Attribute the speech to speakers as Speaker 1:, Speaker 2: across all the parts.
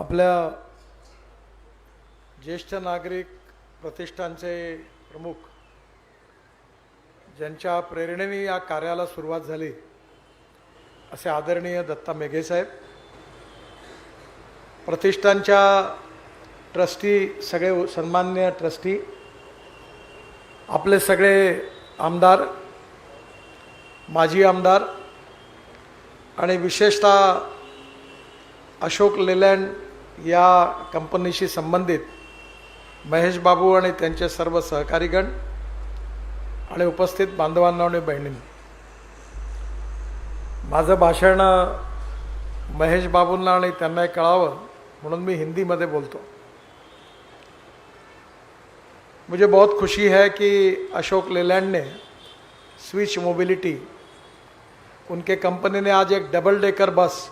Speaker 1: आपल्या ज्येष्ठ नागरिक प्रतिष्ठानचे प्रमुख ज्यांच्या प्रेरणेने या कार्याला सुरुवात झाली असे आदरणीय दत्ता मेघे साहेब, प्रतिष्ठानच्या ट्रस्टी, सगळे सन्मान्य ट्रस्टी, आपले सगळे आमदार, माजी आमदार आणि विशेषतः अशोक लेलँड या कंपनीशी संबंधित महेश बाबू आणि त्यांचे सर्व सहकारीगण आणि उपस्थित बांधवांना आणि बहिणींनी, माझं भाषण महेश बाबूंना आणि त्यांना कळावं म्हणून मी हिंदी में बोलतो। मुझे बहुत खुशी है कि अशोक लेलैंड ने स्विच मोबिलिटी, उनके कंपनी ने आज एक डबल डेकर बस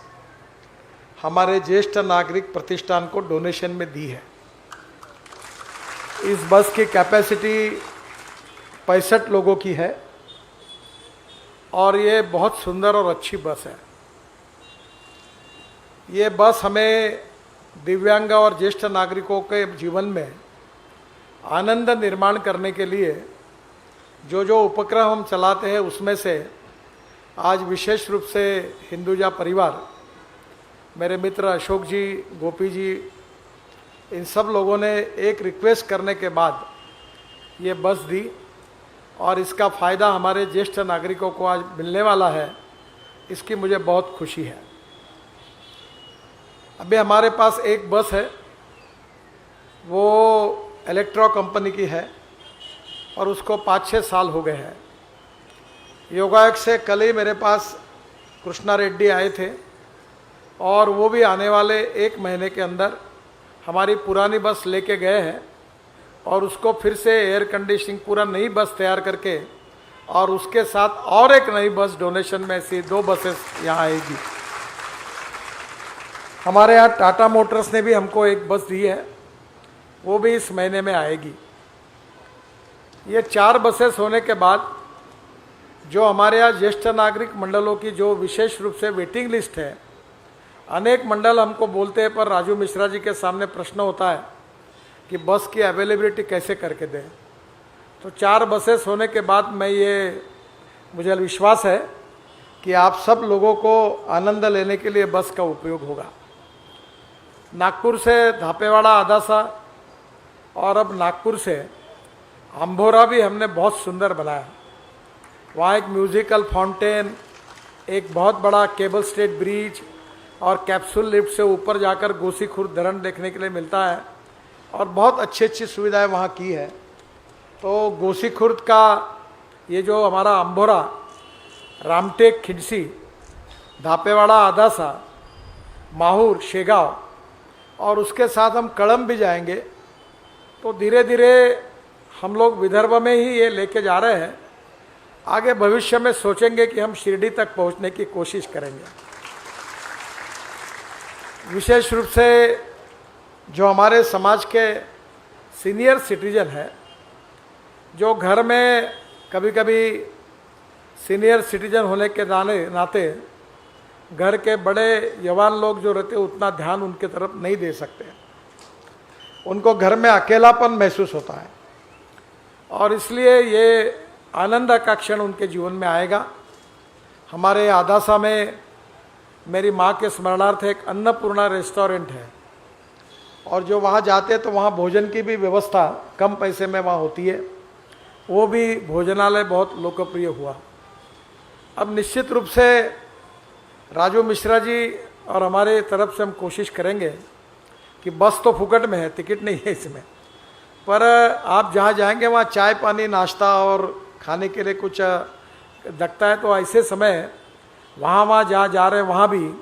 Speaker 1: हमारे ज्येष्ठ नागरिक प्रतिष्ठान को डोनेशन में दी है। इस बस की कैपेसिटी 65 लोगों की है और ये बहुत सुंदर और अच्छी बस है। ये बस हमें दिव्यांग और ज्येष्ठ नागरिकों के जीवन में आनंद निर्माण करने के लिए जो जो उपक्रम हम चलाते हैं उसमें से आज विशेष रूप से हिंदुजा परिवार, मेरे मित्र अशोक जी, गोपी जी, इन सब लोगों ने एक रिक्वेस्ट करने के बाद ये बस दी और इसका फ़ायदा हमारे ज्येष्ठ नागरिकों को आज मिलने वाला है। इसकी मुझे बहुत खुशी है। अभी हमारे पास एक बस है, वो इलेक्ट्रो कंपनी की है और उसको 5-6 साल हो गए हैं। योगायोग से कल ही मेरे पास कृष्णा रेड्डी आए थे और वो भी आने वाले 1 महीने के अंदर हमारी पुरानी बस लेके गए हैं और उसको फिर से एयर कंडीशनिंग पूरा नई बस तैयार करके और उसके साथ और एक नई बस डोनेशन में से 2 बसेस यहाँ आएगी। हमारे यहाँ टाटा मोटर्स ने भी हमको एक बस दी है, वो भी इस महीने में आएगी। ये 4 बसेस होने के बाद जो हमारे यहाँ ज्येष्ठ नागरिक मंडलों की जो विशेष रूप से वेटिंग लिस्ट है, अनेक मंडल हमको बोलते हैं पर राजू मिश्रा जी के सामने प्रश्न होता है कि बस की अवेलेबिलिटी कैसे करके दें। तो 4 बसेस होने के बाद मुझे विश्वास है कि आप सब लोगों को आनंद लेने के लिए बस का उपयोग होगा। नागपुर से धापेवाड़ा, आदासा और अब नागपुर से अंबोरा भी हमने बहुत सुंदर बनाया। वहाँ एक म्यूज़िकल फाउंटेन, एक बहुत बड़ा केबल स्टेट ब्रिज और कैप्सूल लिफ्ट से ऊपर जाकर गोसीखुर्द धरण देखने के लिए मिलता है और बहुत अच्छी अच्छी सुविधाएं वहाँ की है। तो गोसीखुर्द का ये जो हमारा अंबोरा, रामटेक, खिंडसी, धापेवाड़ा, आदासा, माहूर, शेगांव और उसके साथ हम कड़म भी जाएंगे। तो धीरे धीरे हम लोग विदर्भ में ही ये लेके जा रहे हैं। आगे भविष्य में सोचेंगे कि हम शिरडी तक पहुंचने की कोशिश करेंगे। विशेष रूप से जो हमारे समाज के सीनियर सिटीजन हैं, जो घर में कभी कभी सीनियर सिटीजन होने के नाते घर के बड़े जवान लोग जो रहते हैं उतना ध्यान उनके तरफ नहीं दे सकते, उनको घर में अकेलापन महसूस होता है और इसलिए ये आनंद का क्षण उनके जीवन में आएगा। हमारे आदासा में मेरी माँ के स्मरणार्थ एक अन्नपूर्णा रेस्टोरेंट है और जो वहाँ जाते हैं तो वहाँ भोजन की भी व्यवस्था कम पैसे में वहाँ होती है। वो भी भोजनालय बहुत लोकप्रिय हुआ। अब निश्चित रूप से राजू मिश्रा जी और हमारे तरफ से हम कोशिश करेंगे कि बस तो फुकट में है, टिकट नहीं है इसमें, पर आप जहाँ जाएंगे वहाँ चाय पानी, नाश्ता और खाने के लिए कुछ लगता है। तो ऐसे समय वहाँ जहाँ जा रहे हैं वहाँ भी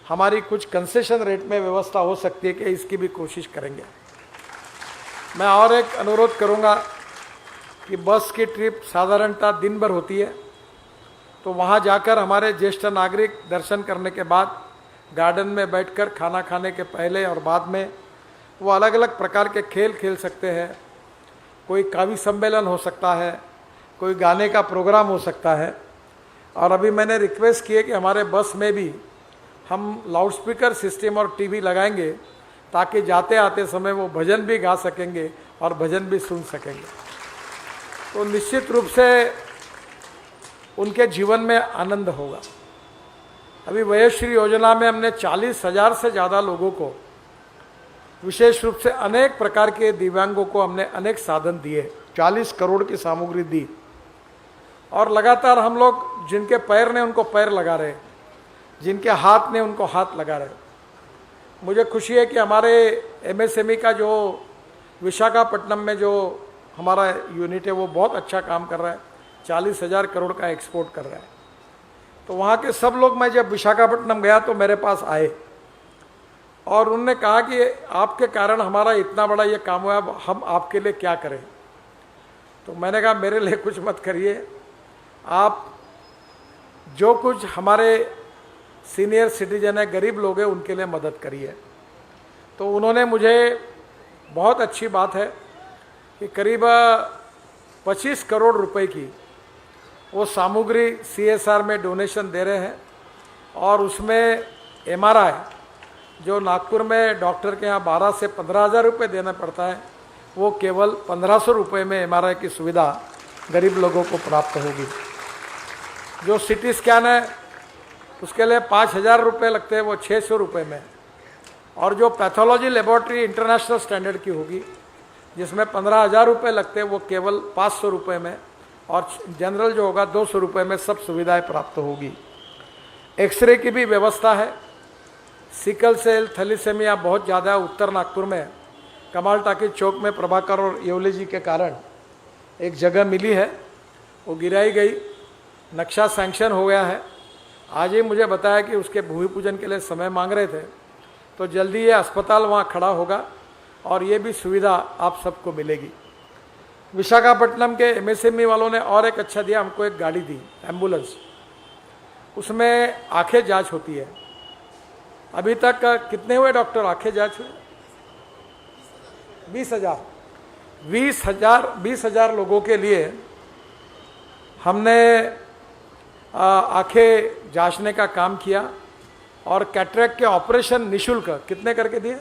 Speaker 1: हमारी कुछ कंसेशन रेट में व्यवस्था हो सकती है कि इसकी भी कोशिश करेंगे। मैं और एक अनुरोध करूँगा कि बस की ट्रिप साधारणतः दिन भर होती है, तो वहाँ जाकर हमारे ज्येष्ठ नागरिक दर्शन करने के बाद गार्डन में बैठकर खाना खाने के पहले और बाद में वो अलग अलग प्रकार के खेल खेल सकते हैं। कोई कवि सम्मेलन हो सकता है, कोई गाने का प्रोग्राम हो सकता है। और अभी मैंने रिक्वेस्ट की है कि हमारे बस में भी हम लाउडस्पीकर सिस्टम और टीवी लगाएंगे ताकि जाते आते समय वो भजन भी गा सकेंगे और भजन भी सुन सकेंगे। तो निश्चित रूप से उनके जीवन में आनंद होगा। अभी वयोश्री योजना में हमने 40,000 से ज़्यादा लोगों को, विशेष रूप से अनेक प्रकार के दिव्यांगों को हमने अनेक साधन दिए, 40 करोड़ की सामग्री दी। और लगातार हम लोग जिनके पैर ने उनको पैर लगा रहे, जिनके हाथ ने उनको हाथ लगा रहे। मुझे खुशी है कि हमारे एमएसएमई का जो विशाखापट्टनम में जो हमारा यूनिट है वो बहुत अच्छा काम कर रहा है, 40,000 करोड़ का एक्सपोर्ट कर रहा है। तो वहाँ के सब लोग, मैं जब विशाखापट्टनम गया तो मेरे पास आए और उन्होंने कहा कि आपके कारण हमारा इतना बड़ा ये काम हुआ, अब हम आपके लिए क्या करें। तो मैंने कहा मेरे लिए कुछ मत करिए, आप जो कुछ हमारे सीनियर सिटीजन है, गरीब लोग हैं, उनके लिए मदद करिए। तो उन्होंने मुझे, बहुत अच्छी बात है कि करीब 25 करोड़ रुपए की वो सामग्री CSR में डोनेशन दे रहे हैं। और उसमें MRI जो नागपुर में डॉक्टर के यहाँ 12 से 15,000 रुपये देना पड़ता है, वो केवल 1,500 रुपये में MRI की सुविधा गरीब लोगों को प्राप्त होगी। जो CT स्कैन है उसके लिए 5,000 रुपये लगते हैं, वो 600 रुपये में। और जो पैथोलॉजी लेबोरेटरी इंटरनेशनल स्टैंडर्ड की होगी, जिसमें 15,000 रुपये लगते हैं, वो केवल 500 रुपये में। और जनरल जो होगा 200 रुपये में सब सुविधाएं प्राप्त होगी। एक्सरे की भी व्यवस्था है। सिकल सेल थैलीसेमिया बहुत ज़्यादा उत्तर नागपुर में, कमाल टाकी चौक में प्रभाकर और येवले जी के कारण एक जगह मिली है, वो गिराई गई, नक्शा सैंक्शन हो गया है। आज ही मुझे बताया कि उसके भूमि पूजन के लिए समय मांग रहे थे, तो जल्दी ये अस्पताल वहाँ खड़ा होगा और ये भी सुविधा आप सबको मिलेगी। विशाखापट्टनम के MSME वालों ने और एक अच्छा दिया, हमको एक गाड़ी दी, एम्बुलेंस। उसमें आंखें जांच होती है। अभी तक कितने हुए डॉक्टर आंखें जांच हुए? 20,000 लोगों के लिए हमने आंखें जांचने का काम किया। और कैटरेक्ट के ऑपरेशन निशुल्क कितने करके दिए?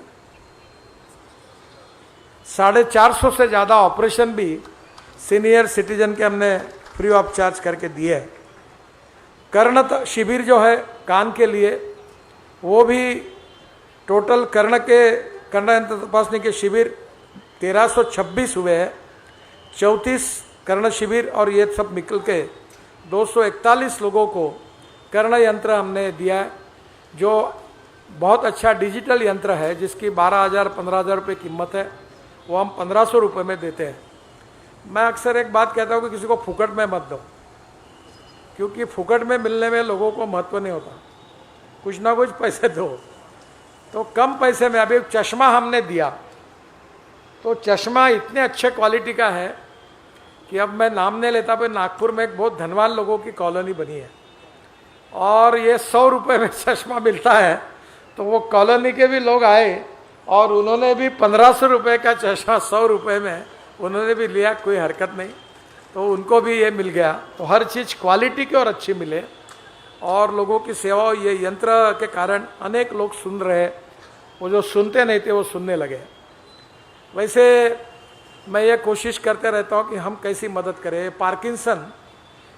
Speaker 1: 450 से ज़्यादा ऑपरेशन भी सीनियर सिटीजन के हमने फ्री ऑफ चार्ज करके दिए। कर्ण शिविर जो है कान के लिए, वो भी टोटल कर्ण यंत्र तपासने के शिविर 1326 हुए हैं। 34 कर्ण शिविर और ये सब निकल के 241 लोगों को कर्ण यंत्र हमने दिया है, जो बहुत अच्छा डिजिटल यंत्र है, जिसकी 12,000-15,000 रुपये कीमत है। वो हम 1,500 रुपये में देते हैं। मैं अक्सर एक बात कहता हूँ कि किसी को फुकट में मत दो, क्योंकि फुकट में मिलने में लोगों को महत्व नहीं होता, कुछ ना कुछ पैसे दो। तो कम पैसे में अभी चश्मा हमने दिया, तो चश्मा इतने अच्छे क्वालिटी का है कि अब मैं नाम नहीं लेता, पर नागपुर में एक बहुत धनवान लोगों की कॉलोनी बनी है और ये 100 रुपये में चश्मा मिलता है। तो वो कॉलोनी के भी लोग आए और उन्होंने भी 1,500 रुपये का चश्मा 100 रुपये में उन्होंने भी लिया, कोई हरकत नहीं। तो उनको भी ये मिल गया। तो हर चीज़ क्वालिटी की और अच्छी मिले और लोगों की सेवा, ये यंत्र के कारण अनेक लोग सुन रहे, वो जो सुनते नहीं थे वो सुनने लगे। वैसे मैं ये कोशिश करते रहता हूँ कि हम कैसी मदद करें। पार्किंसन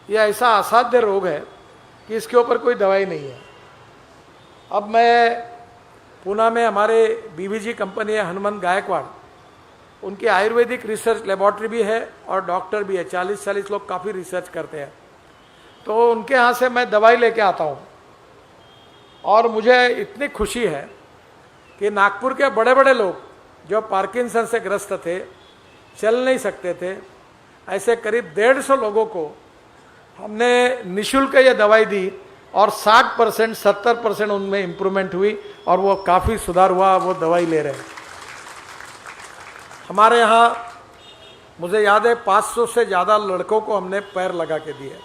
Speaker 1: ये ऐसा असाध्य रोग है कि इसके ऊपर कोई दवाई नहीं है। अब मैं पूना में हमारे BVG कंपनी है, हनुमंत गायकवाड़, उनकी आयुर्वेदिक रिसर्च लेबॉर्ट्री भी है और डॉक्टर भी है। 40-40 लोग काफ़ी रिसर्च करते हैं। तो उनके यहाँ से मैं दवाई लेके आता हूँ और मुझे इतनी खुशी है कि नागपुर के बड़े बड़े लोग जो पार्किंसन से ग्रस्त थे, चल नहीं सकते थे, ऐसे करीब 150 लोगों को हमने निःशुल्क ये दवाई दी और 60% 70% उनमें इम्प्रूवमेंट हुई और वो काफ़ी सुधार हुआ, वो दवाई ले रहे हैं। हमारे यहाँ मुझे याद है 500 से ज़्यादा लड़कों को हमने पैर लगा के दिए।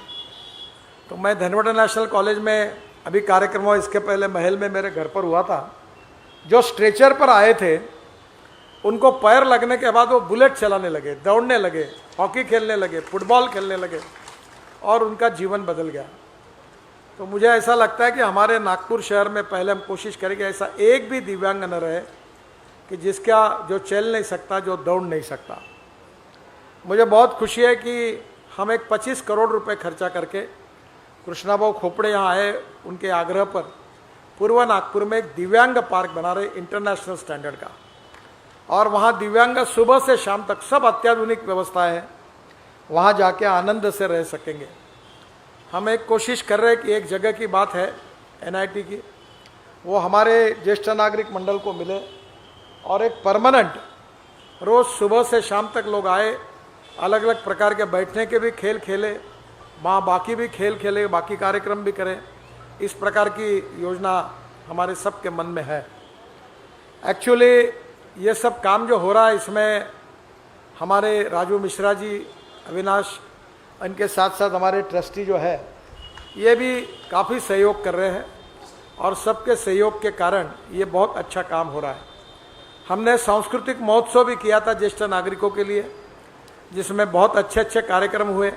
Speaker 1: तो मैं धनवटा नेशनल कॉलेज में अभी कार्यक्रम हुआ, इसके पहले महल में मेरे घर पर हुआ था। जो स्ट्रेचर पर आए थे उनको पैर लगने के बाद वो बुलेट चलाने लगे, दौड़ने लगे, हॉकी खेलने लगे, फुटबॉल खेलने लगे और उनका जीवन बदल गया। तो मुझे ऐसा लगता है कि हमारे नागपुर शहर में पहले हम कोशिश करेंगे ऐसा एक भी दिव्यांग न रहे कि जिसका जो चल नहीं सकता, जो दौड़ नहीं सकता। मुझे बहुत खुशी है कि हम एक 25 करोड़ रुपए खर्चा करके कृष्णाभाऊ खोपड़े यहाँ आए, उनके आग्रह पर पूर्व नागपुर में एक दिव्यांग पार्क बना रहे इंटरनेशनल स्टैंडर्ड का, और वहाँ दिव्यांग सुबह से शाम तक सब अत्याधुनिक व्यवस्थाएं हैं, वहाँ जाके आनंद से रह सकेंगे। हम एक कोशिश कर रहे हैं कि एक जगह की बात है एनआईटी की, वो हमारे ज्येष्ठ नागरिक मंडल को मिले और एक परमानेंट रोज़ सुबह से शाम तक लोग आए, अलग अलग प्रकार के बैठने के भी खेल खेले, वहाँ बाकी भी खेल खेले, बाकी कार्यक्रम भी करें। इस प्रकार की योजना हमारे सबके मन में है। एक्चुअली ये सब काम जो हो रहा है, इसमें हमारे राजू मिश्रा जी, अविनाश, इनके साथ साथ हमारे ट्रस्टी जो है, ये भी काफ़ी सहयोग कर रहे हैं, और सबके सहयोग के कारण ये बहुत अच्छा काम हो रहा है। हमने सांस्कृतिक महोत्सव भी किया था ज्येष्ठ नागरिकों के लिए, जिसमें बहुत अच्छे अच्छे कार्यक्रम हुए।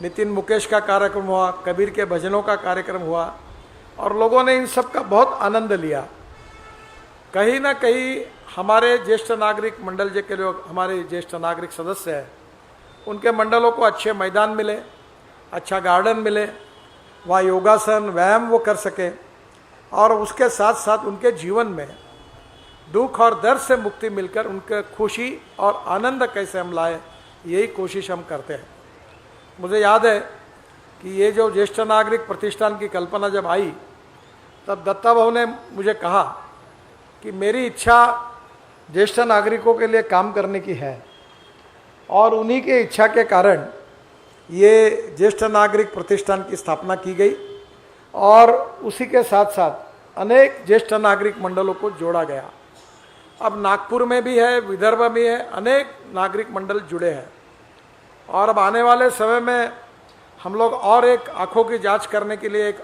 Speaker 1: नितिन मुकेश का कार्यक्रम हुआ, कबीर के भजनों का कार्यक्रम हुआ, और लोगों ने इन सब का बहुत आनंद लिया। कहीं ना कहीं हमारे ज्येष्ठ नागरिक मंडल के लोग, हमारे ज्येष्ठ नागरिक सदस्य हैं, उनके मंडलों को अच्छे मैदान मिले, अच्छा गार्डन मिले, वहाँ योगासन व्यायाम वो कर सके, और उसके साथ साथ उनके जीवन में दुख और दर्द से मुक्ति मिलकर उनके खुशी और आनंद कैसे हम लाए, यही कोशिश हम करते हैं। मुझे याद है कि ये जो ज्येष्ठ नागरिक प्रतिष्ठान की कल्पना जब आई, तब दत्ता भाऊ ने मुझे कहा कि मेरी इच्छा ज्येष्ठ नागरिकों के लिए काम करने की है, और उन्हीं के इच्छा के कारण ये ज्येष्ठ नागरिक प्रतिष्ठान की स्थापना की गई, और उसी के साथ साथ अनेक ज्येष्ठ नागरिक मंडलों को जोड़ा गया। अब नागपुर में भी है, विदर्भ में है, अनेक नागरिक मंडल जुड़े हैं, और अब आने वाले समय में हम लोग और एक आँखों की जांच करने के लिए एक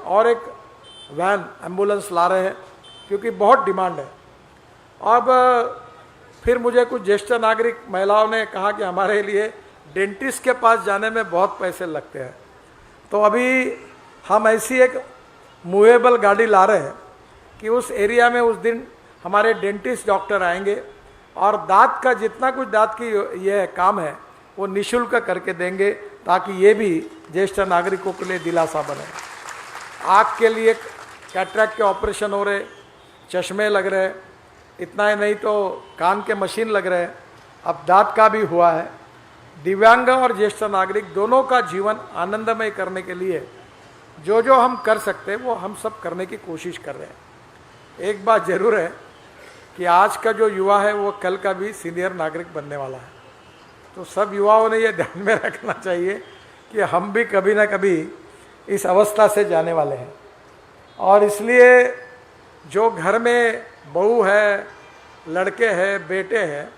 Speaker 1: वैन एम्बुलेंस ला रहे हैं, क्योंकि बहुत डिमांड है। अब फिर मुझे कुछ ज्येष्ठ नागरिक महिलाओं ने कहा कि हमारे लिए डेंटिस्ट के पास जाने में बहुत पैसे लगते हैं, तो अभी हम ऐसी एक मूवेबल गाड़ी ला रहे हैं कि उस एरिया में उस दिन हमारे डेंटिस्ट डॉक्टर आएंगे, और दांत का जितना कुछ दांत की ये काम है वो निःशुल्क करके देंगे, ताकि ये भी ज्येष्ठ नागरिकों के लिए दिलासा बने। आँख के लिए कैटरैक्ट के ऑपरेशन हो रहे, चश्मे लग रहे, इतना ही नहीं तो कान के मशीन लग रहे, अब दांत का भी हुआ है। दिव्यांग और ज्येष्ठ नागरिक दोनों का जीवन आनंदमय करने के लिए जो जो हम कर सकते हैं वो हम सब करने की कोशिश कर रहे हैं। एक बात जरूर है कि आज का जो युवा है वो कल का भी सीनियर नागरिक बनने वाला है, तो सब युवाओं ने ये ध्यान में रखना चाहिए कि हम भी कभी ना कभी इस अवस्था से जाने वाले हैं, और इसलिए जो घर में बहू है, लड़के हैं, बेटे हैं,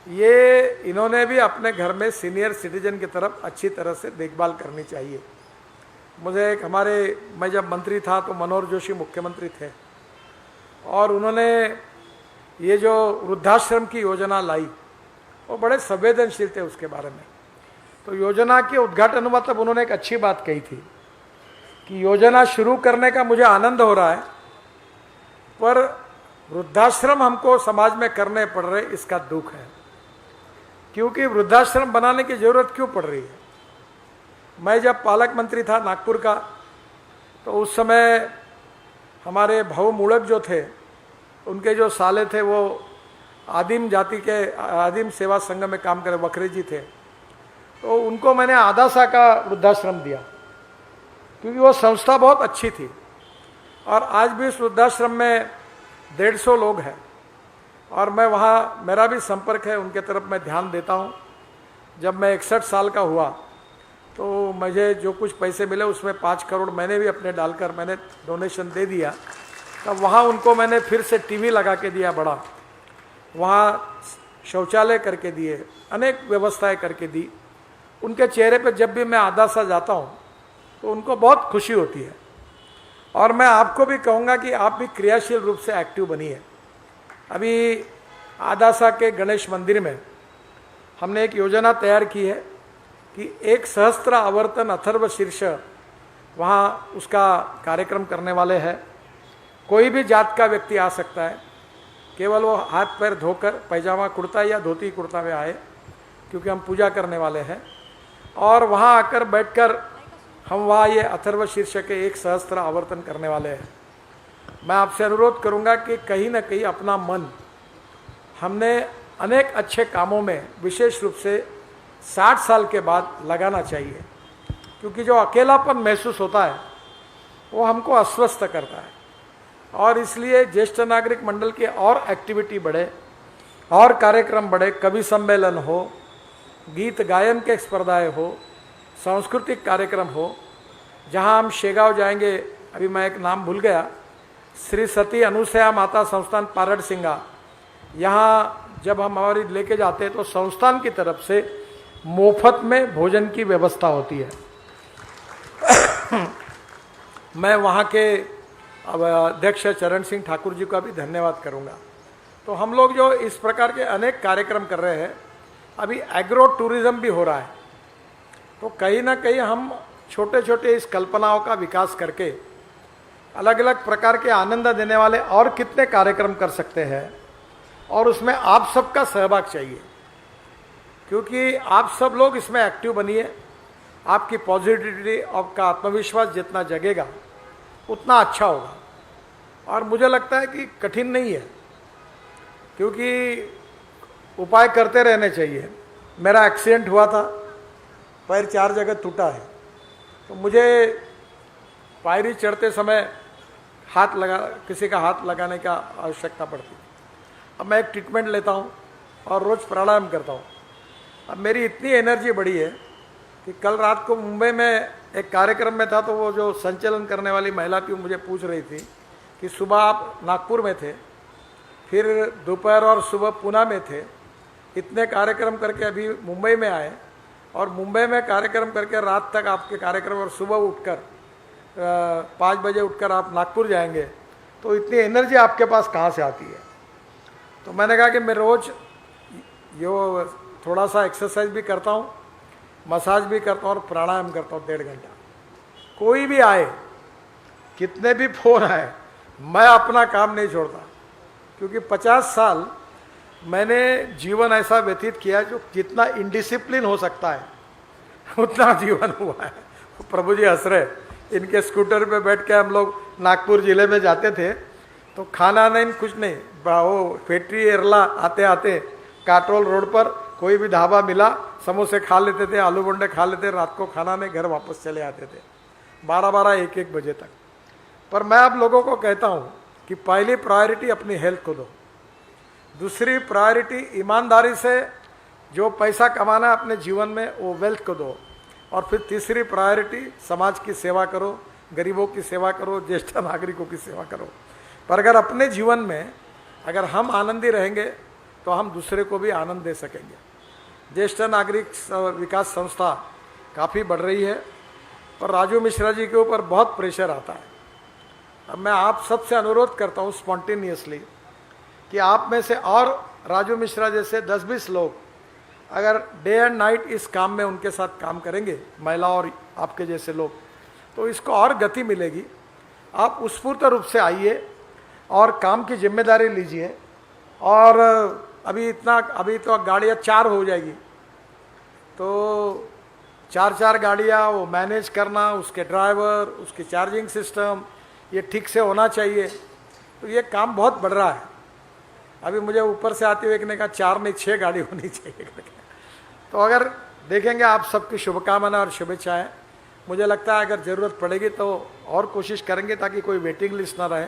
Speaker 1: ये इन्होंने भी अपने घर में सीनियर सिटीजन की तरफ अच्छी तरह से देखभाल करनी चाहिए। मुझे एक मैं जब मंत्री था तो मनोहर जोशी मुख्यमंत्री थे, और उन्होंने ये जो वृद्धाश्रम की योजना लाई, वो बड़े संवेदनशील थे उसके बारे में। तो योजना के उद्घाटन हुआ तब उन्होंने एक अच्छी बात कही थी कि योजना शुरू करने का मुझे आनंद हो रहा है, पर वृद्धाश्रम हमको समाज में करने पड़ रहे, इसका दुख है। क्योंकि वृद्धाश्रम बनाने की जरूरत क्यों पड़ रही है? मैं जब पालक मंत्री था नागपुर का, तो उस समय हमारे भाऊ मुड़क जो थे, उनके जो साले थे वो आदिम जाति के आदिम सेवा संघ में काम करे, वखरे जी थे, तो उनको मैंने आदासा का वृद्धाश्रम दिया, क्योंकि वो संस्था बहुत अच्छी थी। और आज भी उस वृद्धाश्रम में 150 लोग हैं, और मैं वहाँ, मेरा भी संपर्क है, उनके तरफ मैं ध्यान देता हूँ। जब मैं 61 साल का हुआ तो मुझे जो कुछ पैसे मिले उसमें 5 करोड़ मैंने भी अपने डालकर मैंने डोनेशन दे दिया। तब वहाँ उनको मैंने फिर से टीवी लगा के दिया बड़ा, वहाँ शौचालय करके दिए, अनेक व्यवस्थाएं करके दी। उनके चेहरे पे जब भी मैं आदासा जाता हूँ तो उनको बहुत खुशी होती है। और मैं आपको भी कहूँगा कि आप भी क्रियाशील रूप से एक्टिव बनिए। अभी आदासा के गणेश मंदिर में हमने एक योजना तैयार की है कि 1 सहस्त्र आवर्तन अथर्व शीर्ष वहाँ उसका कार्यक्रम करने वाले हैं। कोई भी जात का व्यक्ति आ सकता है, केवल वो हाथ पैर धोकर पैजामा कुर्ता या धोती कुर्ता में आए, क्योंकि हम पूजा करने वाले हैं। और वहाँ आकर बैठकर हम वहाँ ये अथर्व शीर्ष के 1 सहस्त्र आवर्तन करने वाले हैं। मैं आपसे अनुरोध करूँगा कि कहीं ना कहीं अपना मन हमने अनेक अच्छे कामों में विशेष रूप से 60 साल के बाद लगाना चाहिए, क्योंकि जो अकेलापन महसूस होता है वो हमको अस्वस्थ करता है। और इसलिए ज्येष्ठ नागरिक मंडल की और एक्टिविटी बढ़े और कार्यक्रम बढ़े, कवि सम्मेलन हो, गीत गायन के स्पर्धाएँ हो, सांस्कृतिक कार्यक्रम हो। जहां हम शेगांव जाएंगे, अभी मैं एक नाम भूल गया, श्री सती अनुसया माता संस्थान पारड़ सिंगा, यहाँ जब हम हमारी लेके जाते हैं तो संस्थान की तरफ से मुफ्त में भोजन की व्यवस्था होती है। मैं वहाँ के अध्यक्ष चरण सिंह ठाकुर जी का भी धन्यवाद करूँगा। तो हम लोग जो इस प्रकार के अनेक कार्यक्रम कर रहे हैं, अभी एग्रो टूरिज्म भी हो रहा है, तो कहीं ना कहीं हम छोटे छोटे इस कल्पनाओं का विकास करके अलग अलग प्रकार के आनंद देने वाले और कितने कार्यक्रम कर सकते हैं। और उसमें आप सबका सहभाग चाहिए, क्योंकि आप सब लोग इसमें एक्टिव बनिए। आपकी पॉजिटिविटी, आपका आत्मविश्वास जितना जगेगा उतना अच्छा होगा। और मुझे लगता है कि कठिन नहीं है, क्योंकि उपाय करते रहने चाहिए। मेरा एक्सीडेंट हुआ था, पैर 4 जगह टूटा है, तो मुझे पायरी चढ़ते समय किसी का हाथ लगाने का आवश्यकता पड़ती। अब मैं एक ट्रीटमेंट लेता हूँ और रोज़ प्राणायाम करता हूँ। अब मेरी इतनी एनर्जी बढ़ी है कि कल रात को मुंबई में एक कार्यक्रम में था, तो वो जो संचालन करने वाली महिला थी, मुझे पूछ रही थी कि सुबह आप नागपुर में थे, फिर दोपहर और सुबह पुणे में थे, इतने कार्यक्रम करके अभी मुंबई में आए, और मुंबई में कार्यक्रम करके रात तक आपके कार्यक्रम, और सुबह उठकर 5 बजे उठकर आप नागपुर जाएंगे, तो इतनी एनर्जी आपके पास कहाँ से आती है। तो मैंने कहा कि मैं रोज़ यो थोड़ा सा एक्सरसाइज भी करता हूँ, मसाज भी करता हूँ और प्राणायाम करता हूँ 1.5 घंटा। कोई भी आए, कितने भी फोन आए, मैं अपना काम नहीं छोड़ता, क्योंकि 50 साल मैंने जीवन ऐसा व्यतीत किया जो कितना इनडिसिप्लिन हो सकता है उतना जीवन हुआ है। प्रभु जी हंस रहे, इनके स्कूटर पे बैठ के हम लोग नागपुर जिले में जाते थे, तो खाना नहीं कुछ नहीं, वो फैक्ट्री एरला आते आते काटोल रोड पर कोई भी ढाबा मिला, समोसे खा लेते थे, आलू बोंडे खा लेते, रात को खाना नहीं, घर वापस चले आते थे 12-12, 1-1 बजे तक। पर मैं आप लोगों को कहता हूँ कि पहली प्रायोरिटी अपनी हेल्थ को दो, दूसरी प्रायोरिटी ईमानदारी से जो पैसा कमाना है अपने जीवन में वो वेल्थ को दो, और फिर तीसरी प्रायोरिटी समाज की सेवा करो, गरीबों की सेवा करो, ज्येष्ठ नागरिकों की सेवा करो। पर अगर अपने जीवन में अगर हम आनंदी रहेंगे तो हम दूसरे को भी आनंद दे सकेंगे। ज्येष्ठ नागरिक विकास संस्था काफ़ी बढ़ रही है, पर राजू मिश्रा जी के ऊपर बहुत प्रेशर आता है। अब मैं आप सबसे अनुरोध करता हूँ स्पॉन्टेनियसली कि आप में से और राजू मिश्रा जैसे 10-20 लोग अगर डे एंड नाइट इस काम में उनके साथ काम करेंगे, महिला और आपके जैसे लोग, तो इसको और गति मिलेगी। आप उत्स्फूर्त रूप से आइए और काम की जिम्मेदारी लीजिए। और अभी तो गाड़ियाँ 4 हो जाएगी, तो 4 गाड़ियाँ वो मैनेज करना, उसके ड्राइवर, उसकी चार्जिंग सिस्टम, ये ठीक से होना चाहिए। तो ये काम बहुत बढ़ रहा है। अभी मुझे ऊपर से आते हुए एक ने कहा 4 नहीं 6 गाड़ी होनी चाहिए। तो अगर देखेंगे, आप सबकी शुभकामना और शुभेच्छाएं। मुझे लगता है अगर ज़रूरत पड़ेगी तो और कोशिश करेंगे ताकि कोई वेटिंग लिस्ट ना रहे।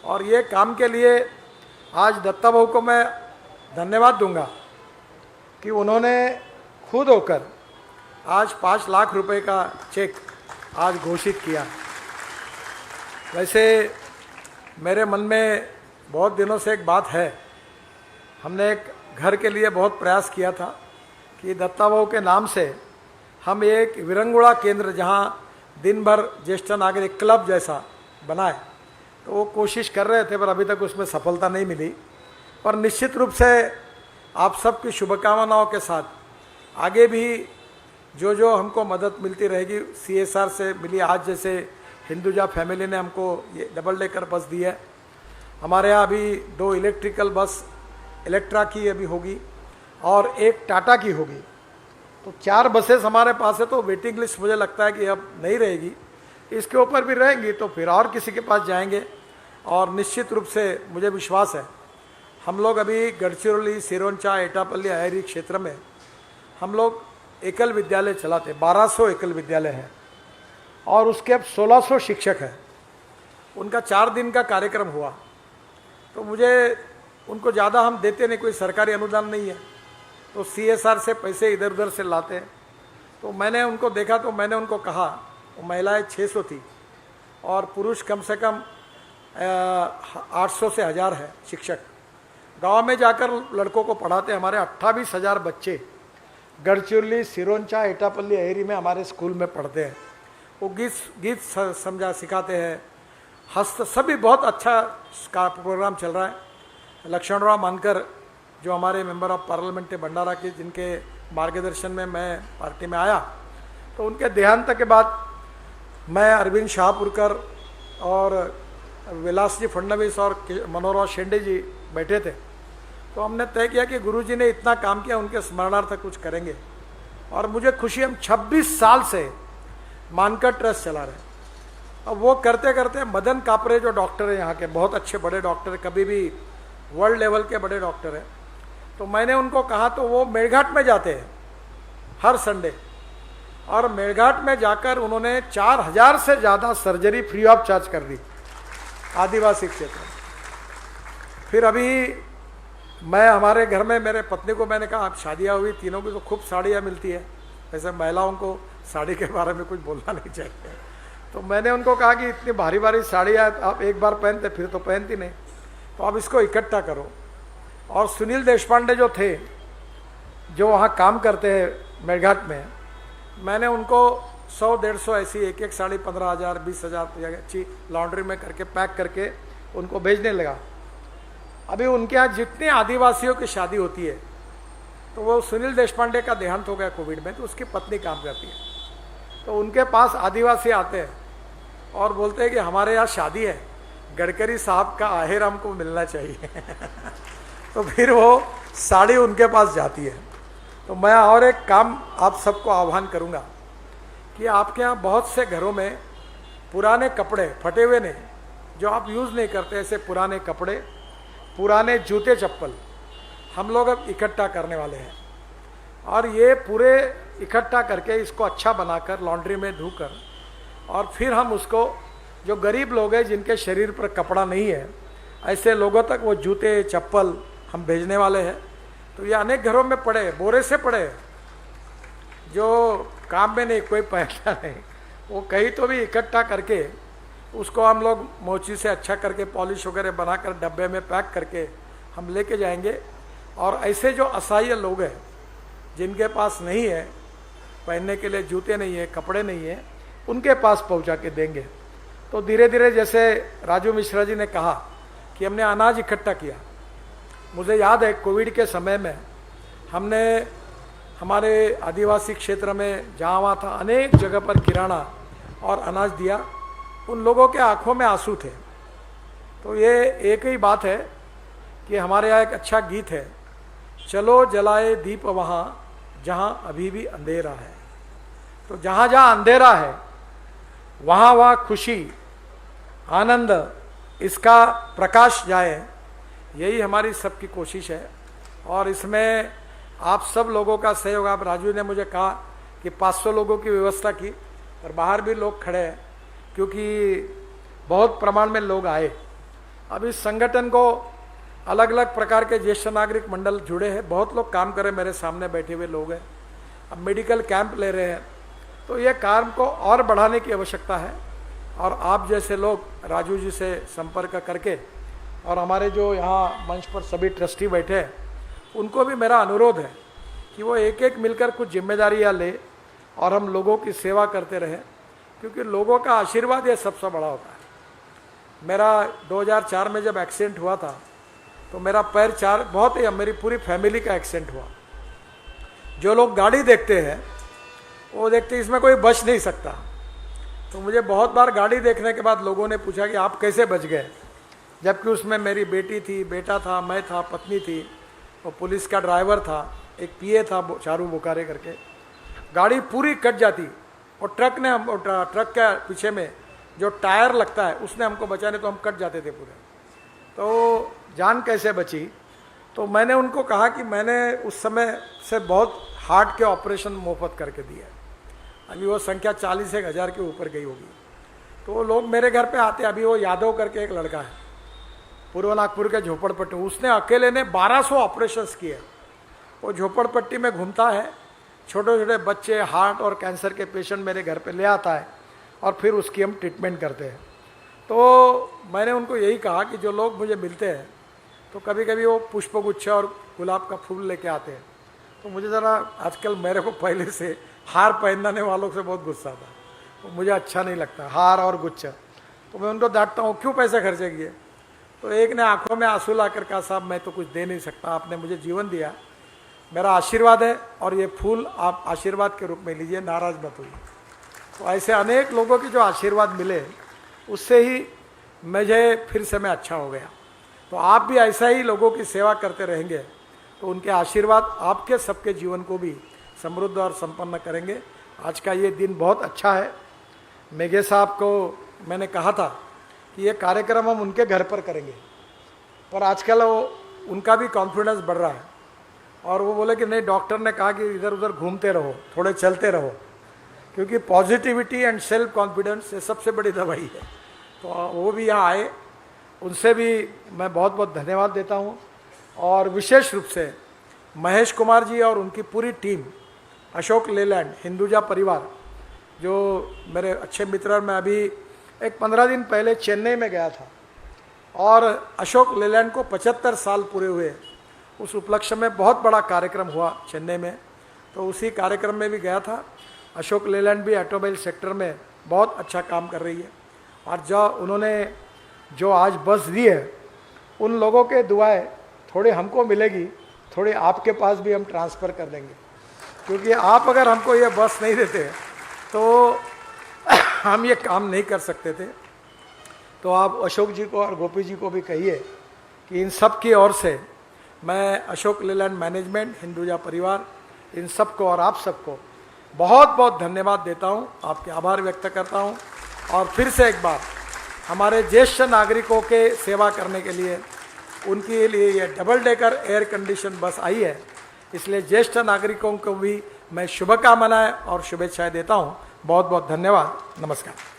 Speaker 1: और ये काम के लिए आज दत्ता भाऊ को मैं धन्यवाद दूंगा कि उन्होंने खुद होकर आज 5 लाख रुपए का चेक आज घोषित किया। वैसे मेरे मन में बहुत दिनों से एक बात है, हमने एक घर के लिए बहुत प्रयास किया था कि दत्ता भाऊ के नाम से हम एक विरंगुड़ा केंद्र जहां दिन भर ज्येष्ठ नागरिक क्लब जैसा बनाए, तो वो कोशिश कर रहे थे, पर अभी तक उसमें सफलता नहीं मिली। पर निश्चित रूप से आप सबकी शुभकामनाओं के साथ आगे भी जो जो हमको मदद मिलती रहेगी, CSR से मिली, आज जैसे हिंदुजा फैमिली ने हमको ये डबल डेकर बस दी है, हमारे यहाँ अभी 2 इलेक्ट्रिकल बस इलेक्ट्रा की अभी होगी और एक टाटा की होगी। तो 4 बसेस हमारे पास है। तो वेटिंग लिस्ट मुझे लगता है कि अब नहीं रहेगी, इसके ऊपर भी रहेंगी तो फिर और किसी के पास जाएंगे। और निश्चित रूप से मुझे विश्वास है, हम लोग अभी गढ़चिरौली, सिरोंचा, एटापल्ली, अहेरी क्षेत्र में हम लोग एकल विद्यालय चलाते, 1200 एकल विद्यालय हैं और उसके अब 1600 शिक्षक हैं। उनका 4 दिन का कार्यक्रम हुआ। तो मुझे उनको ज़्यादा हम देते नहीं, कोई सरकारी अनुदान नहीं है, तो CSR से पैसे इधर उधर से लाते हैं। तो मैंने उनको देखा तो मैंने उनको कहा, वो महिलाएं 600 थी और पुरुष कम से कम 800 से 1000 है शिक्षक। गांव में जाकर लड़कों को पढ़ाते। हमारे 28,000 बच्चे गढ़चिरौली, सिरोंचा, एटापल्ली, अहेरी में हमारे स्कूल में पढ़ते हैं। वो गीत समझा सिखाते हैं, हस्त सभी बहुत अच्छा का प्रोग्राम चल रहा है। लक्ष्मणराव मानकर जो हमारे मेंबर ऑफ पार्लियामेंट है भंडारा के, जिनके मार्गदर्शन में मैं पार्टी में आया, तो उनके देहांत के बाद मैं, अरविंद शाहपुरकर और विलास जी फडणवीस और मनोहर शेंडे जी बैठे थे। तो हमने तय किया कि गुरुजी ने इतना काम किया, उनके स्मरणार्थ कुछ करेंगे। और मुझे खुशी, हम 26 साल से मानकर ट्रस्ट चला रहे हैं। अब वो करते करते मदन कापरे जो डॉक्टर है यहाँ के, बहुत अच्छे बड़े डॉक्टर, कभी भी वर्ल्ड लेवल के बड़े डॉक्टर हैं, तो मैंने उनको कहा, तो वो मेड़घाट में जाते हैं हर संडे, और मेड़घाट में जाकर उन्होंने 4000 से ज़्यादा सर्जरी फ्री ऑफ चार्ज कर दी आदिवासी क्षेत्र में। फिर अभी मैं हमारे घर में मेरे पत्नी को मैंने कहा, आप शादियाँ हुई तीनों की तो खूब साड़ियाँ मिलती है, वैसे महिलाओं को साड़ी के बारे में कुछ बोलना नहीं चाहिए। तो मैंने उनको कहा कि इतनी भारी भारी साड़ियाँ आप एक बार पहनते फिर तो पहनती नहीं, तो आप इसको इकट्ठा करो। और सुनील देशपांडे जो थे, जो वहाँ काम करते हैं मेड़घाट में, मैंने उनको 100-150 ऐसी एक एक साड़ी 15,000 20,000 अच्छी लॉन्ड्री में करके पैक करके उनको भेजने लगा। अभी उनके यहाँ जितने आदिवासियों की शादी होती है, तो वो सुनील देशपांडे का देहांत हो गया कोविड में, तो उसकी पत्नी काम करती है, तो उनके पास आदिवासी आते हैं और बोलते हैं कि हमारे यहाँ शादी है, गडकरी साहब का आहेर हमको मिलना चाहिए तो फिर वो साड़ी उनके पास जाती है। तो मैं और एक काम आप सबको आह्वान करूँगा कि आपके यहाँ बहुत से घरों में पुराने कपड़े, फटे हुए नहीं, जो आप यूज़ नहीं करते, ऐसे पुराने कपड़े, पुराने जूते चप्पल हम लोग अब इकट्ठा करने वाले हैं। और ये पूरे इकट्ठा करके इसको अच्छा बनाकर लॉन्ड्री में धोकर, और फिर हम उसको, जो गरीब लोग हैं जिनके शरीर पर कपड़ा नहीं है, ऐसे लोगों तक वो जूते चप्पल हम भेजने वाले हैं। तो ये अनेक घरों में पड़े, बोरे से पड़े, जो काम में नहीं, कोई पहनता नहीं, वो कहीं तो भी इकट्ठा करके उसको हम लोग मोची से अच्छा करके पॉलिश वगैरह बनाकर डब्बे में पैक करके हम लेके जाएंगे। और ऐसे जो असहाय लोग हैं जिनके पास नहीं है पहनने के लिए, जूते नहीं है, कपड़े नहीं है, उनके पास पहुंचा के देंगे। तो धीरे धीरे, जैसे राजू मिश्रा जी ने कहा कि हमने अनाज इकट्ठा किया, मुझे याद है कोविड के समय में हमने हमारे आदिवासी क्षेत्र में जहाँ वहाँ था, अनेक जगह पर किराना और अनाज दिया। उन लोगों के आंखों में आंसू थे। तो ये एक ही बात है कि हमारे यहाँ एक अच्छा गीत है, चलो जलाए दीप वहाँ जहाँ अभी भी अंधेरा है। तो जहाँ जहाँ अंधेरा है वहाँ वहाँ खुशी, आनंद, इसका प्रकाश जाए, यही हमारी सबकी कोशिश है। और इसमें आप सब लोगों का सहयोग, आप राजू ने मुझे कहा कि 500 लोगों की व्यवस्था की, और बाहर भी लोग खड़े हैं क्योंकि बहुत प्रमाण में लोग आए। अब इस संगठन को अलग अलग प्रकार के ज्येष्ठ नागरिक मंडल जुड़े हैं, बहुत लोग काम कर रहे, मेरे सामने बैठे हुए लोग हैं। अब मेडिकल कैंप ले रहे हैं, तो ये काम को और बढ़ाने की आवश्यकता है। और आप जैसे लोग राजू जी से संपर्क करके, और हमारे जो यहाँ मंच पर सभी ट्रस्टी बैठे हैं, उनको भी मेरा अनुरोध है कि वो एक एक मिलकर कुछ जिम्मेदारियाँ ले और हम लोगों की सेवा करते रहें, क्योंकि लोगों का आशीर्वाद ये सबसे बड़ा होता है। मेरा 2004 में जब एक्सीडेंट हुआ था, तो मेरा पैर बहुत ही, मेरी पूरी फैमिली का एक्सीडेंट हुआ। जो लोग गाड़ी देखते हैं वो देखते इसमें कोई बच नहीं सकता। तो मुझे बहुत बार गाड़ी देखने के बाद लोगों ने पूछा कि आप कैसे बच गए। जबकि उसमें मेरी बेटी थी, बेटा था, मैं था, पत्नी थी, वो पुलिस का ड्राइवर था, एक पीए था चारू बुखारे करके। गाड़ी पूरी कट जाती और ट्रक के पीछे में जो टायर लगता है उसने हमको बचाने, तो हम कट जाते थे पूरे। तो जान कैसे बची? तो मैंने उनको कहा कि मैंने उस समय से बहुत हार्ट के ऑपरेशन मुफ्त करके दिए। अभी वो संख्या 40-1,000 के ऊपर गई होगी। तो वो लोग मेरे घर पे आते। अभी वो यादव करके एक लड़का है पूर्व नागपुर के झोपड़पट्टी, उसने अकेले ने 1200 ऑपरेशंस किए। वो झोपड़पट्टी में घूमता है, छोटे छोटे बच्चे, हार्ट और कैंसर के पेशेंट मेरे घर पे ले आता है और फिर उसकी हम ट्रीटमेंट करते हैं। तो मैंने उनको यही कहा कि जो लोग मुझे मिलते हैं तो कभी कभी वो पुष्पगुच्छ और गुलाब का फूल लेके आते हैं, तो मुझे ज़रा आजकल मेरे को पहले से हार पहनाने वालों से बहुत गुस्सा था, तो मुझे अच्छा नहीं लगता हार और गुच्छ। तो मैं उनको डांटता हूँ, क्यों पैसे खर्चे किए? तो एक ने आंखों में आंसू ला कर कहा, साहब मैं तो कुछ दे नहीं सकता, आपने मुझे जीवन दिया, मेरा आशीर्वाद है और ये फूल आप आशीर्वाद के रूप में लीजिए, नाराज मत होइए। तो ऐसे अनेक लोगों की जो आशीर्वाद मिले उससे ही मुझे फिर से मैं अच्छा हो गया। तो आप भी ऐसा ही लोगों की सेवा करते रहेंगे तो उनके आशीर्वाद आपके सबके जीवन को भी समृद्ध और संपन्न करेंगे। आज का ये दिन बहुत अच्छा है। मेघे साहब को मैंने कहा था कि ये कार्यक्रम हम उनके घर पर करेंगे, पर आजकल वो उनका भी कॉन्फिडेंस बढ़ रहा है और वो बोले कि नहीं, डॉक्टर ने कहा कि इधर उधर घूमते रहो, थोड़े चलते रहो, क्योंकि पॉजिटिविटी एंड सेल्फ कॉन्फिडेंस ये सबसे बड़ी दवाई है। तो वो भी यहाँ आए, उनसे भी मैं बहुत बहुत धन्यवाद देता हूँ। और विशेष रूप से महेश कुमार जी और उनकी पूरी टीम, अशोक लेलैंड, हिंदुजा परिवार, जो मेरे अच्छे मित्र। मैं अभी एक 15 दिन पहले चेन्नई में गया था और अशोक लेलैंड को 75 साल पूरे हुए, उस उपलक्ष्य में बहुत बड़ा कार्यक्रम हुआ चेन्नई में, तो उसी कार्यक्रम में भी गया था। अशोक लेलैंड भी ऑटोमोबाइल सेक्टर में बहुत अच्छा काम कर रही है और उन्होंने जो आज बस दी है, उन लोगों के दुआएं थोड़ी हमको मिलेगी, थोड़ी आपके पास भी हम ट्रांसफ़र कर देंगे, क्योंकि आप अगर हमको ये बस नहीं देते तो हम ये काम नहीं कर सकते थे। तो आप अशोक जी को और गोपी जी को भी कहिए कि इन सब की ओर से मैं अशोक लेलैंड मैनेजमेंट, हिंदुजा परिवार, इन सब को और आप सबको बहुत बहुत धन्यवाद देता हूँ, आपके आभार व्यक्त करता हूँ। और फिर से एक बार हमारे ज्येष्ठ नागरिकों के सेवा करने के लिए उनके लिए ये डबल डेकर एयर कंडीशन बस आई है, इसलिए ज्येष्ठ नागरिकों को भी मैं शुभकामनाएं और शुभेच्छाएं देता हूं। बहुत बहुत धन्यवाद। नमस्कार।